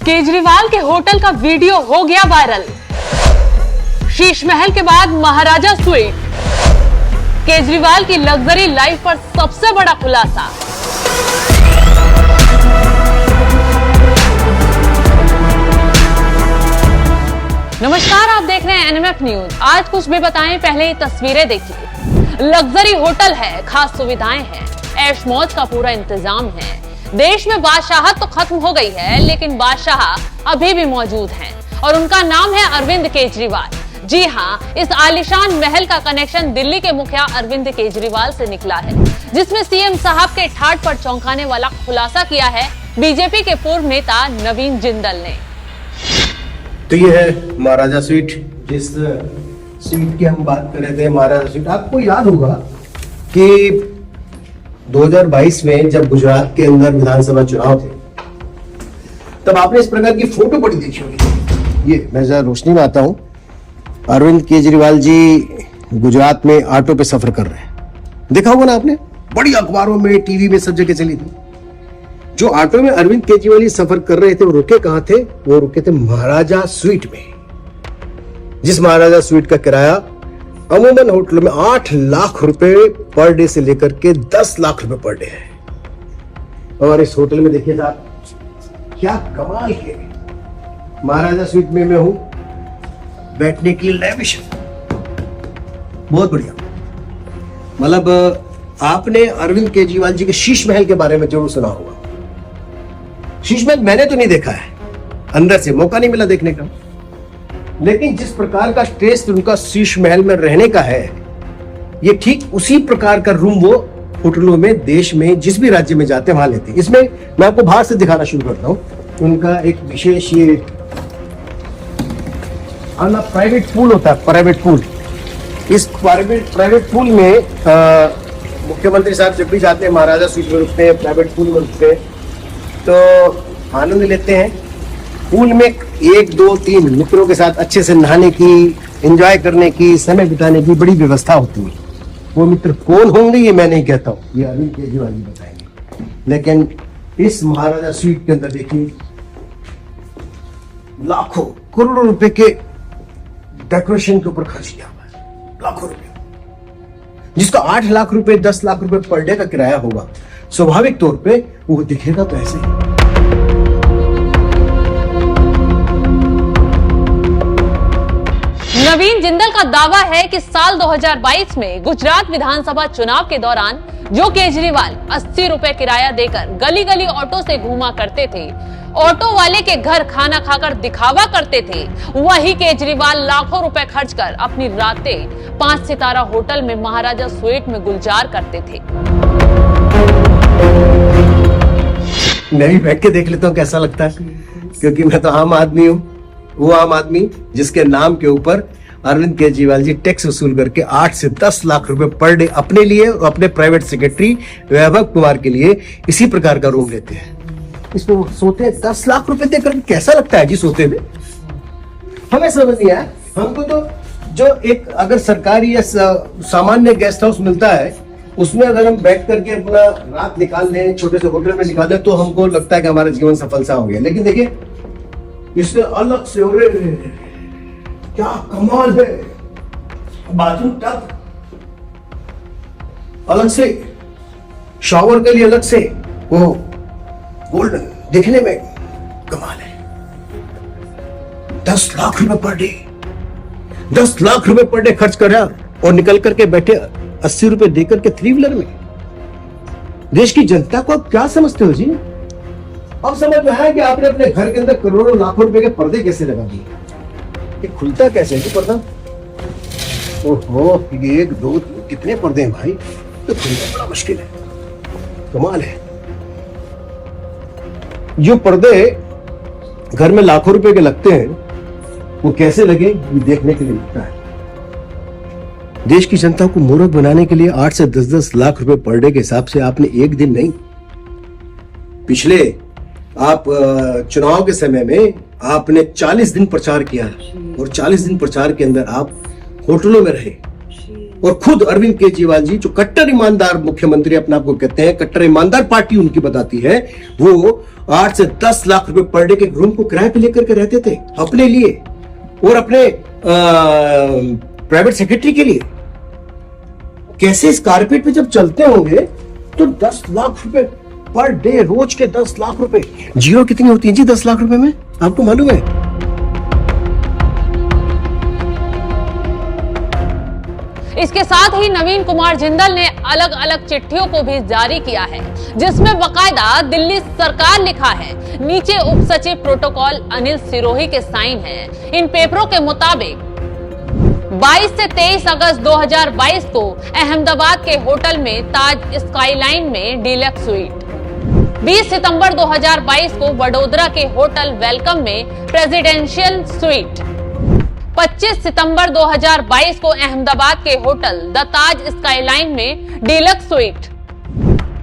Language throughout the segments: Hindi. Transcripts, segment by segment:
केजरीवाल के होटल का वीडियो हो गया वायरल। शीश महल के बाद महाराजा स्वीट। केजरीवाल की लग्जरी लाइफ पर सबसे बड़ा खुलासा। नमस्कार, आप देख रहे हैं एनएमएफ न्यूज। आज कुछ भी बताएं, पहले ये तस्वीरें देखिए। लग्जरी होटल है, खास सुविधाएं हैं, ऐश मौज का पूरा इंतजाम है। देश में बादशाहत तो खत्म हो गई है, लेकिन बादशाह अभी भी मौजूद हैं और उनका नाम है अरविंद केजरीवाल। जी हाँ, इस आलीशान महल का कनेक्शन दिल्ली के मुखिया अरविंद केजरीवाल से निकला है, जिसमें सीएम साहब के ठाठ पर चौंकाने वाला खुलासा किया है बीजेपी के पूर्व नेता नवीन जिंदल ने। तो ये है महाराजा स्वीट। जिस स्वीट की हम बात कर रहे थे, महाराजा स्वीट, आपको याद होगा कि 2022 में जब गुजरात के अंदर विधानसभा चुनाव थे, तब आपने इस प्रकार की फोटो बड़ी देखी होगी। ये मैं जरा रोशनी में आता हूं। अरविंद केजरीवाल जी गुजरात में ऑटो पे सफर कर रहे हैं, देखा होगा ना आपने, बड़ी अखबारों में, टीवी में, सब जगह चली थी। जो ऑटो में अरविंद केजरीवाल सफर कर रहे थे, वो रुके कहां थे? वो रुके थे महाराजा स्वीट में, जिस महाराजा स्वीट का किराया अमूमन होटल में 8 लाख रुपए पर डे से लेकर के 10 लाख रुपए पर डे है। और इस होटल में देखिए साहब, क्या कमाल है। महाराजा स्वीट में मैं हूं, बैठने के लिए लैविश, बहुत बढ़िया। मतलब आपने अरविंद केजरीवाल जी के शीश महल के बारे में जरूर सुना होगा। शीश महल मैंने तो नहीं देखा है, अंदर से मौका नहीं मिला देखने का, लेकिन जिस प्रकार का टेस्ट उनका शीश महल में रहने का है, ये ठीक उसी प्रकार का रूम वो होटलों में देश में जिस भी राज्य में जाते हैं वहां लेते हैं। इसमें मैं आपको बाहर से दिखाना शुरू करता हूं। उनका एक विशेष ये प्राइवेट पूल होता है, प्राइवेट पूल। इस प्राइवेट पूल में मुख्यमंत्री साहब जब भी जाते हैं महाराजा स्वीट में रुकते हैं, प्राइवेट पूल में रुकते हैं, तो आनंद लेते हैं। पूल में 1, 2, 3 मित्रों के साथ अच्छे से नहाने की, एंजॉय करने की, समय बिताने की बड़ी व्यवस्था होती है। वो मित्र कौन होंगे ये मैं नहीं कहता हूँ, ये अरविंद केजरीवाल जी बताएंगे। लेकिन इस महाराजा स्वीट के अंदर देखिए, लाखों करोड़ों रुपए के डेकोरेशन के ऊपर खर्च किया हुआ है, लाखों रुपए, जिसका 8 लाख रुपए 10 लाख रुपए पर डे का किराया होगा। स्वाभाविक तौर पे वो दिखेगा तो ऐसे ही। नवीन जिंदल का दावा है कि साल 2022 में गुजरात विधानसभा चुनाव के दौरान जो केजरीवाल 80 रुपए किराया देकर गली गली ऑटो से घूमा करते थे, ऑटो वाले के घर खाना खाकर दिखावा करते थे, वही केजरीवाल लाखों रुपए खर्च कर अपनी रातें 5 सितारा होटल में महाराजा स्वीट में गुलजार करते थे। मैं भी बैठ के देख लेता हूँ कैसा लगता है, क्योंकि मैं तो आम आदमी हूँ। वो आम आदमी जिसके नाम के ऊपर अरविंद केजरीवाल जी टैक्स वसूल करके 8 से 10 लाख रुपए पर डे अपने लिए और अपने प्राइवेट सेक्रेटरी वैभव कुमार के लिए इसी प्रकार का रूम लेते हैं। इसमें वो सोते हैं 10 लाख रुपए देकर। कैसा लगता है जी सोते में? हमें समझ नहीं आया। हमको तो जो एक अगर सरकारी या सामान्य गेस्ट हाउस मिलता है, उसमें अगर हम बैठ करके अपना रात निकाल लें, छोटे से होटल में निकाल लें, तो हमको लगता है कि हमारा जीवन सफल सा हो गया। लेकिन देखिए, इससे अलग से क्या कमाल है। बाथरूम टब अलग से, शावर के लिए अलग से, वो गोल्डन, देखने में कमाल है। 10 लाख रुपए पर डे, 10 लाख रुपए पर डे खर्च कर रहा और निकल करके बैठे 80 रुपए देकर के 3 व्हीलर में। देश की जनता को आप क्या समझते हो जी? अब समझ में आया कि आपने अपने घर के अंदर करोड़ों लाखों रुपए के पर्दे कैसे लगा दिए। ये खुलता कैसे है पर्दा? ओहो, 1, 2, 3 कितने पर्दे हैं भाई, तो खुलना बड़ा मुश्किल है। कमाल है। जो पर्दे घर में लाखों रुपए के लगते हैं, वो कैसे लगे ये देखने के लिए लगता है। देश की जनता को मूर्ख बनाने के लिए 8 से 10 लाख रुपए पर डे के हिसाब से आपने एक दिन नहीं, पिछले आप चुनाव के समय में आपने 40 दिन प्रचार किया है और 40 दिन प्रचार के अंदर आप होटलों में रहे, और खुद अरविंद केजरीवाल जी, जो कट्टर ईमानदार मुख्यमंत्री अपने आप को कहते हैं, कट्टर ईमानदार पार्टी उनकी बताती है, वो 8 से 10 लाख रुपए पर डे के रूम को किराए पे लेकर के रहते थे अपने लिए और अपने प्राइवेट सेक्रेटरी के लिए। कैसे इस कारपेट पे जब चलते होंगे तो 10 लाख रुपए पर डे, रोज के 10 लाख रुपए। जीरो कितनी होती है जी 10 लाख रुपए में, आपको मालूम है? इसके साथ ही नवीन कुमार जिंदल ने अलग अलग चिट्ठियों को भी जारी किया है, जिसमें बकायदा दिल्ली सरकार लिखा है। नीचे उप सचिव प्रोटोकॉल अनिल सिरोही के साइन हैं। इन पेपरों के मुताबिक 22 से 23 अगस्त 2022 को अहमदाबाद के होटल में ताज स्काईलाइन में डीलक्स स्वीट, 20 सितंबर 2022 को वडोदरा के होटल वेलकम में प्रेसिडेंशियल स्वीट, 25 सितंबर 2022 को अहमदाबाद के होटल द ताज स्काईलाइन में डीलक्स स्वीट,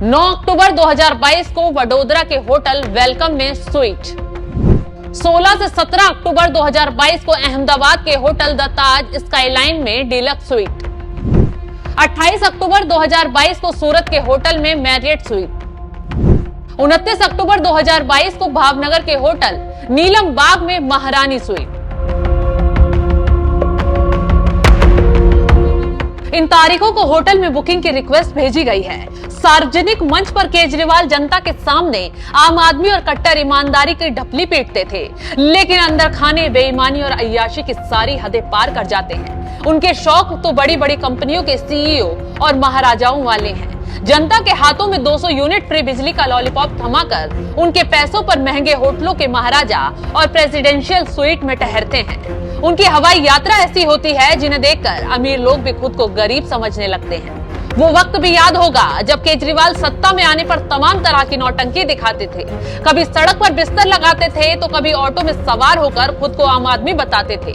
9 अक्टूबर 2022 को वडोदरा के होटल वेलकम में स्वीट, 16 से 17 अक्टूबर 2022 को अहमदाबाद के होटल द ताज स्काईलाइन में डीलक्स स्वीट, 28 अक्टूबर 2022 को सूरत के होटल में मैरियट स्वीट, 29 अक्टूबर 2022 को भावनगर के होटल नीलम बाग में महारानी स्वीट। इन तारीखों को होटल में बुकिंग की रिक्वेस्ट भेजी गई है। सार्वजनिक मंच पर केजरीवाल जनता के सामने आम आदमी और कट्टर ईमानदारी की ढपली पीटते थे, लेकिन अंदर खाने बेईमानी और अय्याशी की सारी हदें पार कर जाते हैं। उनके शौक तो बड़ी बड़ी कंपनियों के सीईओ और महाराजाओं वाले हैं। जनता के हाथों में 200 यूनिट फ्री बिजली का लॉलीपॉप थमाकर उनके पैसों पर महंगे होटलों के महाराजा और प्रेसिडेंशियल स्वीट में ठहरते हैं। उनकी हवाई यात्रा ऐसी होती है जिन्हें देखकर अमीर लोग भी खुद को गरीब समझने लगते हैं। वो वक्त भी याद होगा जब केजरीवाल सत्ता में आने पर तमाम तरह की नौटंकी दिखाते थे। कभी सड़क पर बिस्तर लगाते थे तो कभी ऑटो में सवार होकर खुद को आम आदमी बताते थे।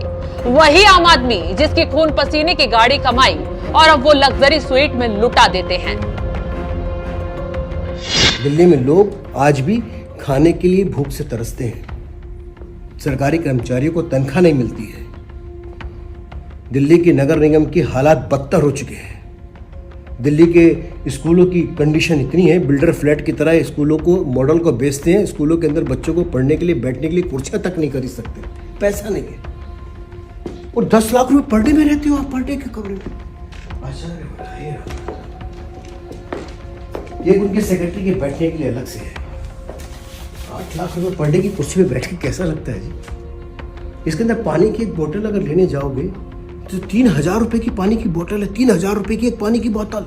वही आम आदमी जिसकी खून पसीने की गाड़ी कमाई और अब वो लग्जरी स्वीट में लुटा देते हैं। दिल्ली में लोग आज भी खाने के लिए भूख से तरसते हैं। सरकारी कर्मचारियों को तनख्वाह नहीं मिलती है। दिल्ली के नगर निगम की हालात बदतर हो चुके हैं। दिल्ली के स्कूलों की कंडीशन इतनी है, बिल्डर फ्लैट की तरह स्कूलों को मॉडल को बेचते हैं। स्कूलों के अंदर बच्चों को पढ़ने के लिए, बैठने के लिए कुर्सियां तक नहीं खरीद सकते, पैसा नहीं है। और 10 लाख रुपए पर डे में रहते हो आप, पर डे के कमरे में। आचार्य बताइए, ये उनके सेक्रेटरी के बैठने के लिए अलग से है। 8 लाख रुपए पर डे की कुर्सी पे बैठ के कैसा लगता है जी? इसके अंदर पानी की एक बोतल अगर लेने जाओगे तो 3000 रुपए की पानी की बोतल है। 3000 रुपए की एक पानी की बोतल,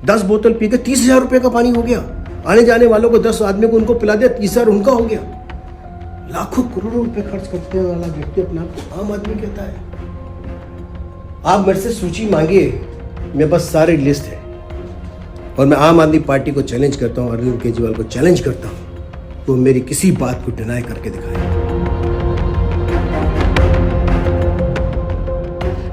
10 बोतल पीकर 30,000 रुपए का पानी हो गया। आने जाने वालों को 10 आदमी को उनको पिला दिया, 30,000 उनका हो गया। लाखों करोड़ों रुपए खर्च करते वाला व्यक्ति अपने आप को आम आदमी कहता है। आप मेरे से सूची मांगिए, मेरे पास सारी लिस्ट है और मैं आम आदमी पार्टी को चैलेंज करता हूं, अरविंद केजरीवाल को चैलेंज करता हूं, तो मेरी किसी बात को डिनाई करके दिखाएं।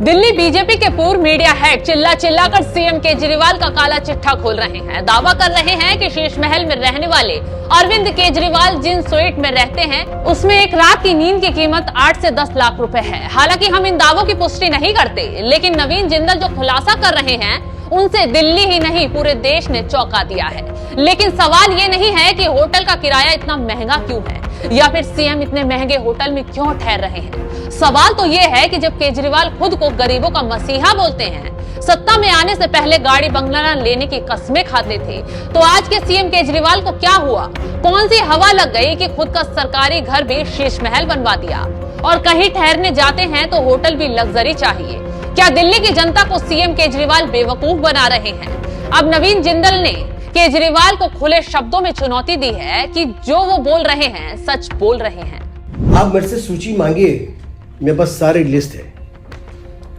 दिल्ली बीजेपी के पूर्व मीडिया हेड चिल्ला चिल्लाकर सीएम केजरीवाल का काला चिट्ठा खोल रहे हैं। दावा कर रहे हैं कि शीश महल में रहने वाले अरविंद केजरीवाल जिन स्वीट में रहते हैं उसमें एक रात की नींद की कीमत 8 से 10 लाख रुपए है। हालांकि हम इन दावों की पुष्टि नहीं करते, लेकिन नवीन जिंदल जो खुलासा कर रहे हैं उनसे दिल्ली ही नहीं पूरे देश ने चौंका दिया है। लेकिन सवाल ये नहीं है कि होटल का किराया इतना महंगा क्यों है या फिर सीएम इतने महंगे होटल में क्यों ठहर रहे हैं। सवाल तो ये है कि जब केजरीवाल खुद को गरीबों का मसीहा बोलते हैं, सत्ता में आने से पहले गाड़ी बंगला लेने की कस्में खाते थे, तो आज के सीएम केजरीवाल को क्या हुआ? कौन सी हवा लग गई कि खुद का सरकारी घर भी शीश महल बनवा दिया और कहीं ठहरने जाते हैं तो होटल भी लग्जरी चाहिए। क्या दिल्ली की जनता को सीएम केजरीवाल बेवकूफ बना रहे हैं? अब नवीन जिंदल ने केजरीवाल को खुले शब्दों में चुनौती दी है कि जो वो बोल रहे हैं सच बोल रहे हैं। आप मेरे से सूची मांगिए, मेरे पास सारी लिस्ट है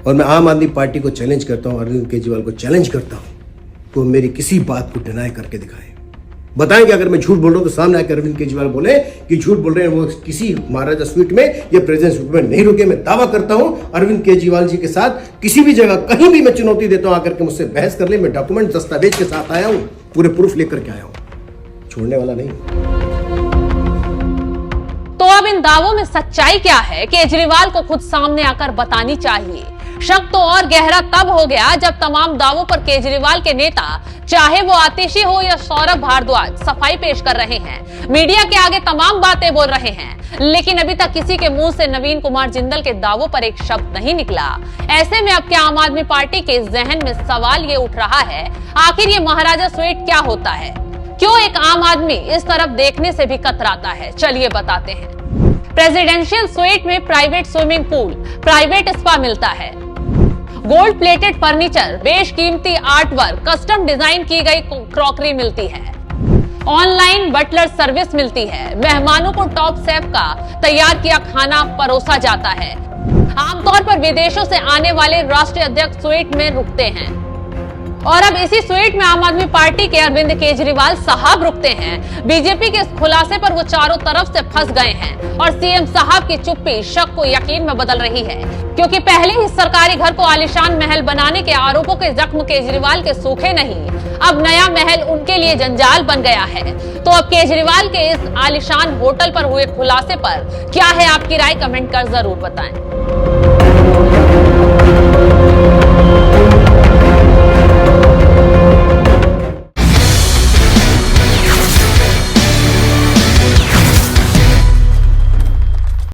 और मैं आम आदमी पार्टी को चैलेंज करता हूं, अरविंद केजरीवाल को चैलेंज करता हूं, तो मेरी किसी बात को डिनाई करके दिखाएं। बताएं कि अगर मैं झूठ बोल रहा हूं तो सामने आकर अरविंद केजरीवाल बोले कि झूठ बोल रहे हैं, वो किसी महाराजा स्वीट में या प्रेसिडेंट स्वीट में नहीं रुके। मैं दावा करता हूं अरविंद केजरीवाल जी के साथ किसी भी जगह कहीं भी मैं चुनौती देता हूं, आकर के मुझसे बहस कर ले। मैं डॉक्यूमेंट दस्तावेज के साथ आया हूं, पूरे प्रूफ लेकर के आया हूं, छोड़ने वाला नहीं। तो अब इन दावों में सच्चाई क्या है? केजरीवाल को खुद सामने आकर बतानी चाहिए। शक तो और गहरा तब हो गया जब तमाम दावों पर केजरीवाल के नेता, चाहे वो आतिशी हो या सौरभ भारद्वाज, सफाई पेश कर रहे हैं, मीडिया के आगे तमाम बातें बोल रहे हैं, लेकिन अभी तक किसी के मुंह से नवीन कुमार जिंदल के दावों पर एक शब्द नहीं निकला। ऐसे में अब क्या आम आदमी पार्टी के जहन में सवाल ये उठ रहा है, आखिर ये महाराजा स्वीट क्या होता है? क्यों एक आम आदमी इस तरफ देखने से भी कतराता है? चलिए बताते हैं। प्रेसिडेंशियल स्वीट में private swimming pool, private spa मिलता है, गोल्ड प्लेटेड फर्नीचर, बेशकीमती आर्ट वर्क, कस्टम डिजाइन की गई क्रॉकरी मिलती है, ऑनलाइन बटलर सर्विस मिलती है, मेहमानों को टॉप शेफ का तैयार किया खाना परोसा जाता है। आमतौर पर विदेशों से आने वाले राष्ट्रीय अध्यक्ष स्वीट में रुकते हैं और अब इसी स्वीट में आम आदमी पार्टी के अरविंद केजरीवाल साहब रुकते हैं। बीजेपी के इस खुलासे पर वो चारों तरफ से फंस गए हैं और सीएम साहब की चुप्पी शक को यकीन में बदल रही है, क्योंकि पहले ही सरकारी घर को आलीशान महल बनाने के आरोपों के जख्म केजरीवाल के सूखे नहीं, अब नया महल उनके लिए जंजाल बन गया है। तो अब केजरीवाल के इस आलीशान होटल पर हुए खुलासे पर क्या है आपकी राय? कमेंट कर जरूर बताएं।